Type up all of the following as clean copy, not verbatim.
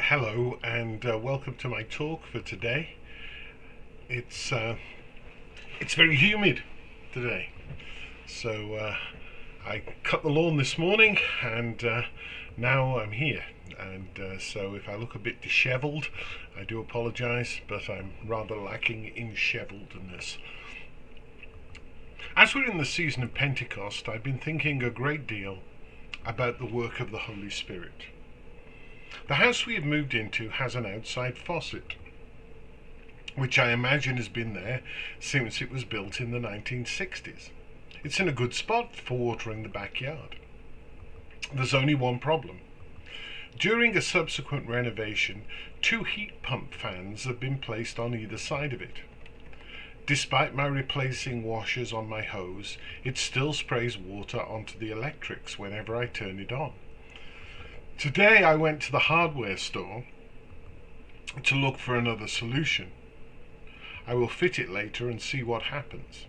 Hello and welcome to my talk for today. It's uh, it's very humid today, so I cut the lawn this morning, and now I'm here. And so if I look a bit dishevelled, I do apologise, but I'm rather lacking in chevelledness. As we're in the season of Pentecost, I've been thinking a great deal about the work of the Holy Spirit. The house we have moved into has an outside faucet, which I imagine has been there since it was built in the 1960s. It's in a good spot for watering the backyard. There's only one problem. During a subsequent renovation, two heat pump fans have been placed on either side of it. Despite my replacing washers on my hose, it still sprays water onto the electrics whenever I turn it on. Today I went to the hardware store to look for another solution. I will fit it later and see what happens.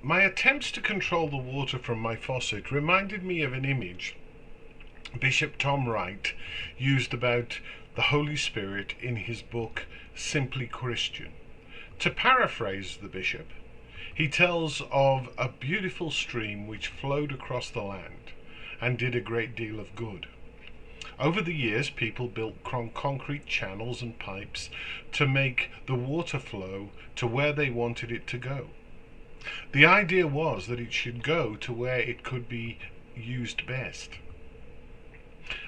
My attempts to control the water from my faucet reminded me of an image Bishop Tom Wright used about the Holy Spirit in his book Simply Christian. To paraphrase the bishop, he tells of a beautiful stream which flowed across the land and did a great deal of good. Over the years, people built concrete channels and pipes to make the water flow to where they wanted it to go. The idea was that it should go to where it could be used best.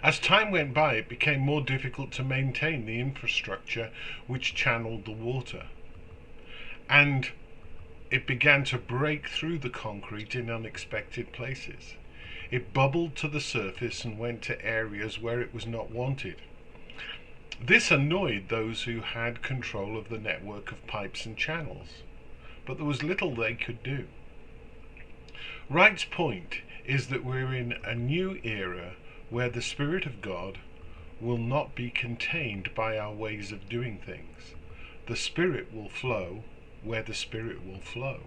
As time went by, it became more difficult to maintain the infrastructure which channeled the water, and it began to break through the concrete in unexpected places. It bubbled to the surface and went to areas where it was not wanted. This annoyed those who had control of the network of pipes and channels, but there was little they could do. Wright's point is that we're in a new era where the Spirit of God will not be contained by our ways of doing things. The Spirit will flow where the Spirit will flow.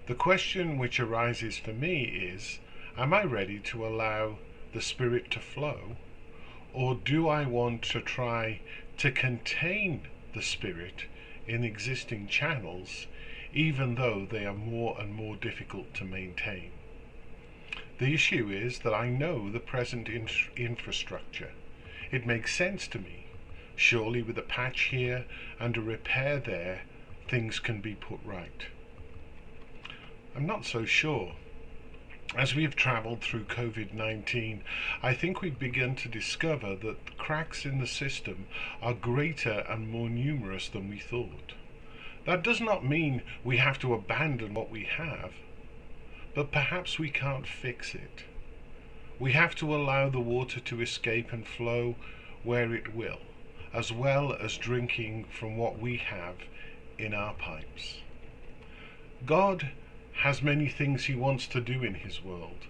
The question which arises for me is, am I ready to allow the Spirit to flow, or do I want to try to contain the Spirit in existing channels, even though they are more and more difficult to maintain? The issue is that I know the present infrastructure. It makes sense to me. Surely with a patch here and a repair there, things can be put right. I'm not so sure. As we have travelled through COVID-19, I think we've begun to discover that the cracks in the system are greater and more numerous than we thought. That does not mean we have to abandon what we have, but perhaps we can't fix it. We have to allow the water to escape and flow where it will, as well as drinking from what we have in our pipes. God has many things he wants to do in his world.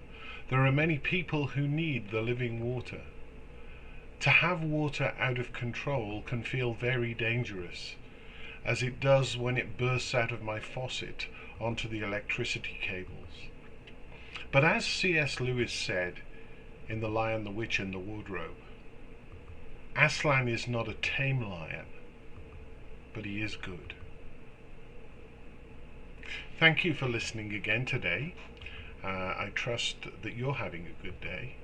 There are many people who need the living water. To have water out of control can feel very dangerous, as it does when it bursts out of my faucet onto the electricity cables. But as C.S. Lewis said in The Lion, the Witch and the Wardrobe, Aslan is not a tame lion, but he is good. Thank you for listening again today. I trust that you're having a good day.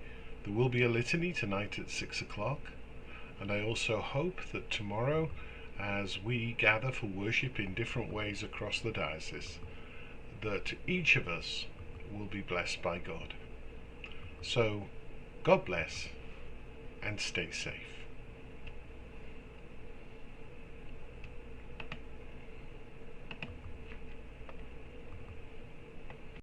There will be a litany tonight at 6 o'clock, and I also hope that tomorrow, as we gather for worship in different ways across the diocese, that each of us will be blessed by God. So, God bless and stay safe.